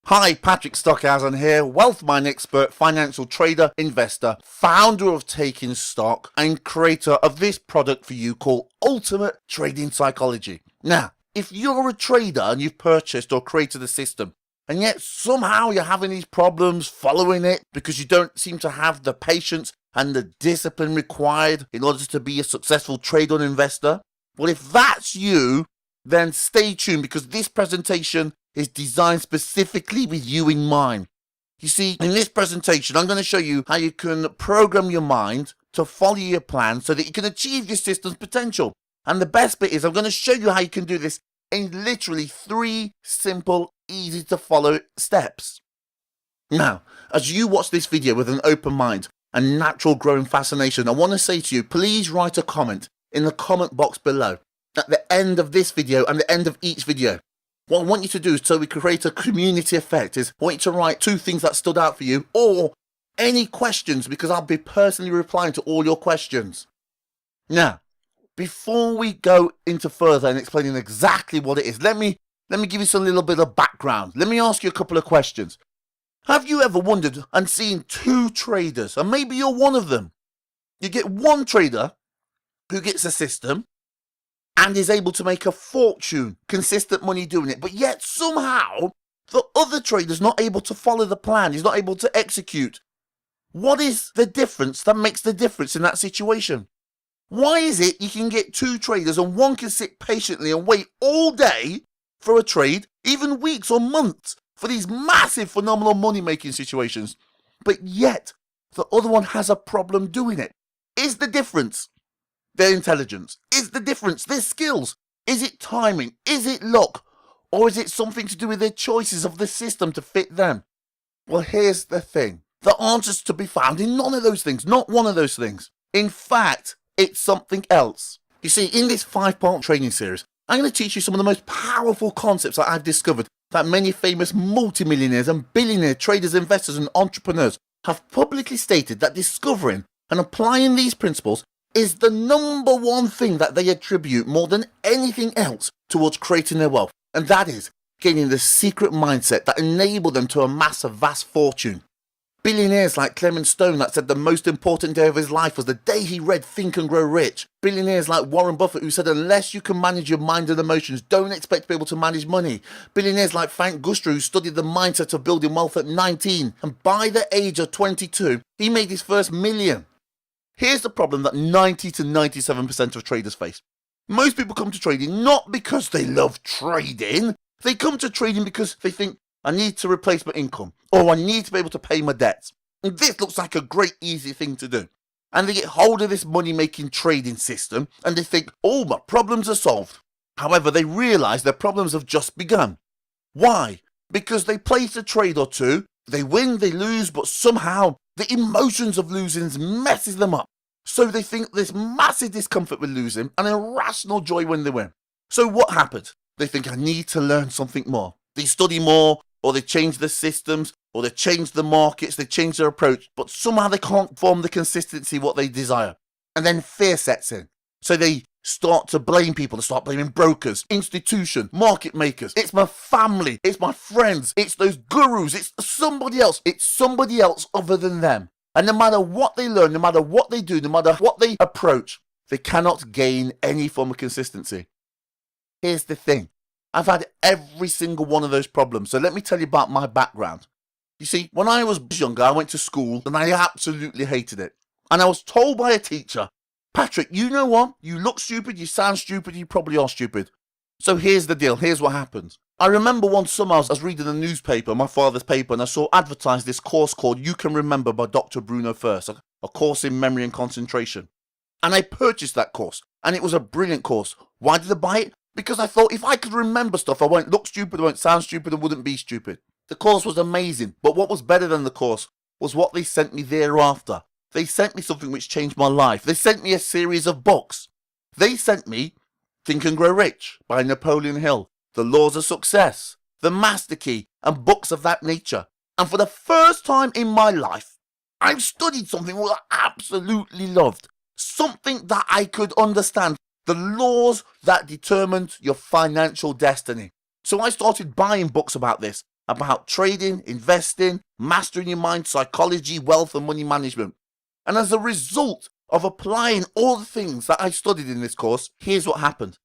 Hi, Patrick Stockhausen here, wealth mind expert, financial trader, investor, founder of Taking Stock, and creator of this product for you called Ultimate Trading Psychology. Now, if you're a trader and you've purchased or created a system, and yet somehow you're having these problems following it because you don't seem to have the patience and the discipline required in order to be a successful trader and investor, well, if that's you, then stay tuned because this presentation is designed specifically with you in mind. You see, in this presentation, I'm going to show you how you can program your mind to follow your plan so that you can achieve your system's potential. And the best bit is I'm going to show you how you can do this in literally 3 simple, easy to follow steps. Now, as you watch this video with an open mind and natural growing fascination, I want to say to you, please write a comment in the comment box below at the end of this video and the end of each video. What I want you to do, so we can create a community effect, is I want you to write 2 things that stood out for you or any questions, because I'll be personally replying to all your questions. Now, before we go into further and explaining exactly what it is, let me give you some little bit of background. Let me ask you a couple of questions. Have you ever wondered and seen 2 traders, and maybe you're one of them? You get one trader who gets a system and is able to make a fortune, consistent money doing it, but yet somehow the other trader's not able to follow the plan, he's not able to execute. What is the difference that makes the difference in that situation? Why is it you can get 2 traders and one can sit patiently and wait all day for a trade, even weeks or months, for these massive, phenomenal money-making situations, but yet the other one has a problem doing it? Is the difference their intelligence? Is the difference their skills? Is it timing? Is it luck? Or is it something to do with their choices of the system to fit them? Well, here's the thing. The answer's to be found in none of those things, not one of those things. In fact, it's something else. You see, in this 5-part training series, I'm going to teach you some of the most powerful concepts that I've discovered that many famous multimillionaires and billionaire traders, investors, and entrepreneurs have publicly stated that discovering and applying these principles is the number one thing that they attribute more than anything else towards creating their wealth, and that is gaining the secret mindset that enabled them to amass a vast fortune. Billionaires like Clement Stone that said the most important day of his life was the day he read Think and Grow Rich. Billionaires like Warren Buffett who said unless you can manage your mind and emotions, don't expect to be able to manage money. Billionaires like Frank Guster who studied the mindset of building wealth at 19, and by the age of 22 he made his first million. Here's the problem that 90 to 97% of traders face. Most people come to trading not because they love trading. They come to trading because they think, I need to replace my income, or I need to be able to pay my debts. And this looks like a great easy thing to do. And they get hold of this money-making trading system and they think, oh, my problems are solved. However, they realize their problems have just begun. Why? Because they place a trade or 2, they win, they lose, but somehow the emotions of losing messes them up. So they think this massive discomfort with losing and irrational joy when they win. So what happens? They think, I need to learn something more. They study more, or they change the systems, or they change the markets, they change their approach, but somehow they can't form the consistency what they desire. And then fear sets in. So they start to blame people, they start blaming brokers, institution, market makers. It's my family, it's my friends, it's those gurus, it's somebody else other than them. And no matter what they learn, no matter what they do, no matter what they approach, they cannot gain any form of consistency. Here's the thing. I've had every single one of those problems. So let me tell you about my background. You see, when I was younger, I went to school and I absolutely hated it. And I was told by a teacher, Patrick, you know what? You look stupid, you sound stupid, you probably are stupid. So here's the deal. Here's what happened. I remember one summer I was reading the newspaper, my father's paper, and I saw advertised this course called You Can Remember by Dr. Bruno First, a course in memory and concentration. And I purchased that course, and it was a brilliant course. Why did I buy it? Because I thought if I could remember stuff, I won't look stupid, I won't sound stupid, I wouldn't be stupid. The course was amazing, but what was better than the course was what they sent me thereafter. They sent me something which changed my life. They sent me a series of books. They sent me Think and Grow Rich by Napoleon Hill, The Laws of Success, The Master Key, and books of that nature. And for the first time in my life, I've studied something that I absolutely loved. Something that I could understand. The laws that determined your financial destiny. So I started buying books about this. about trading, investing, mastering your mind, psychology, wealth, and money management. And as a result of applying all the things that I studied in this course, here's what happened.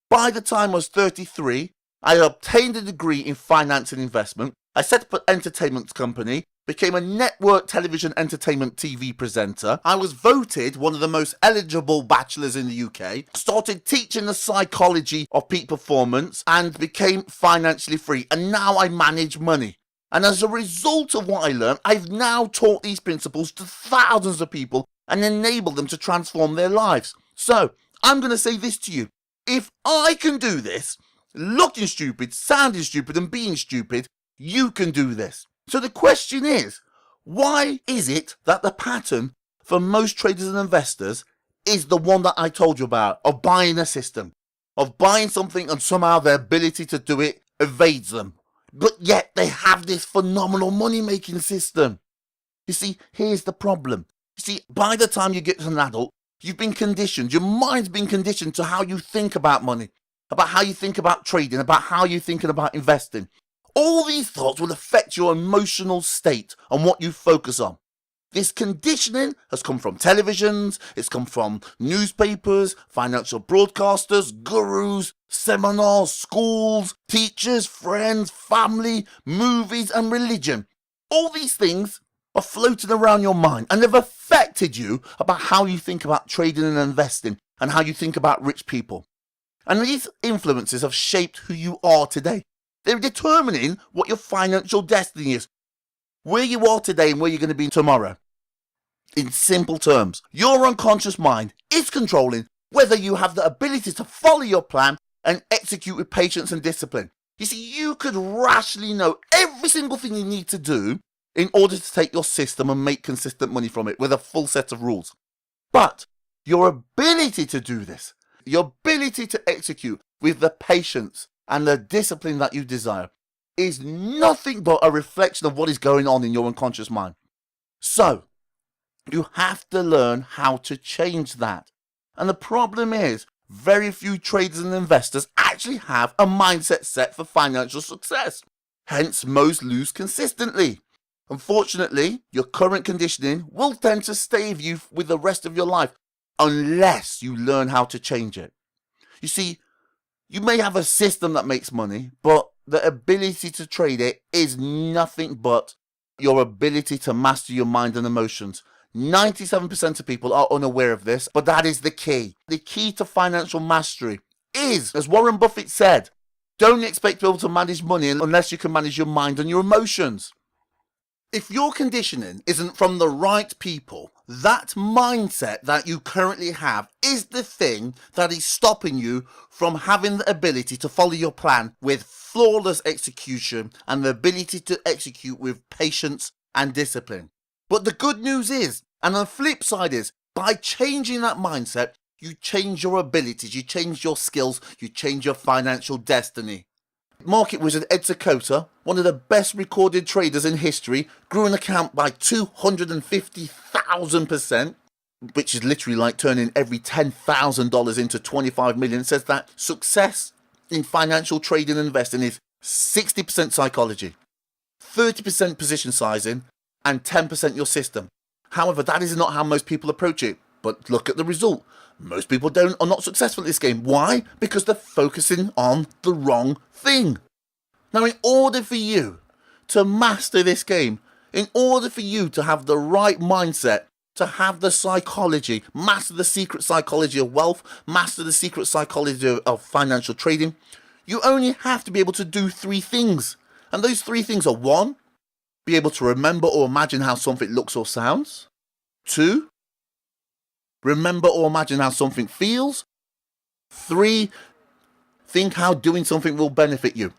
By the time I was 33, I obtained a degree in finance and investment. I set up an entertainment company, became a network television entertainment TV presenter. I was voted one of the most eligible bachelors in the UK, started teaching the psychology of peak performance, and became financially free. And now I manage money. And as a result of what I learned, I've now taught these principles to thousands of people and enabled them to transform their lives. So I'm going to say this to you. If I can do this, looking stupid, sounding stupid, and being stupid, you can do this. So the question is, why is it that the pattern for most traders and investors is the one that I told you about, of buying a system, of buying something and somehow their ability to do it evades them? But yet they have this phenomenal money-making system. You see, here's the problem. You see, by the time you get to an adult, you've been conditioned, your mind's been conditioned to how you think about money, about how you think about trading, about how you're thinking about investing. All these thoughts will affect your emotional state and what you focus on. This conditioning has come from televisions, it's come from newspapers, financial broadcasters, gurus, seminars, schools, teachers, friends, family, movies, and religion. All these things are floating around your mind and they've affected you about how you think about trading and investing and how you think about rich people. And these influences have shaped who you are today. They're determining what your financial destiny is, where you are today and where you're going to be tomorrow. In simple terms, your unconscious mind is controlling whether you have the ability to follow your plan and execute with patience and discipline. You see, you could rationally know every single thing you need to do in order to take your system and make consistent money from it with a full set of rules. But your ability to do this, your ability to execute with the patience and the discipline that you desire is nothing but a reflection of what is going on in your unconscious mind. So, you have to learn how to change that. And the problem is, very few traders and investors actually have a mindset set for financial success. Hence, most lose consistently. Unfortunately, your current conditioning will tend to stay with you with the rest of your life unless you learn how to change it. You see, you may have a system that makes money, but the ability to trade it is nothing but your ability to master your mind and emotions. 97% of people are unaware of this, but that is the key. The key to financial mastery is, as Warren Buffett said, don't expect to be able to manage money unless you can manage your mind and your emotions. If your conditioning isn't from the right people, that mindset that you currently have is the thing that is stopping you from having the ability to follow your plan with flawless execution and the ability to execute with patience and discipline. But the good news is, and the flip side is, by changing that mindset, you change your abilities, you change your skills, you change your financial destiny. Market wizard Ed Sakota, one of the best recorded traders in history, grew an account by 250,000%, which is literally like turning every $10,000 into 25 million, says that success in financial trading and investing is 60% psychology, 30% position sizing, and 10% your system. However, that is not how most people approach it. But look at the result. Most people are not successful at this game. Why? Because they're focusing on the wrong thing. Now, in order for you to master this game, in order for you to have the right mindset, to have the psychology, master the secret psychology of wealth, master the secret psychology of financial trading, you only have to be able to do three things. And those three things are: one, be able to remember or imagine how something looks or sounds. Two, remember or imagine how something feels. Three, think how doing something will benefit you.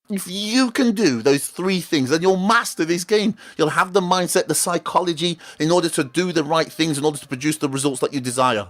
If you can do those three things, then you'll master this game. You'll have the mindset, the psychology in order to do the right things, in order to produce the results that you desire.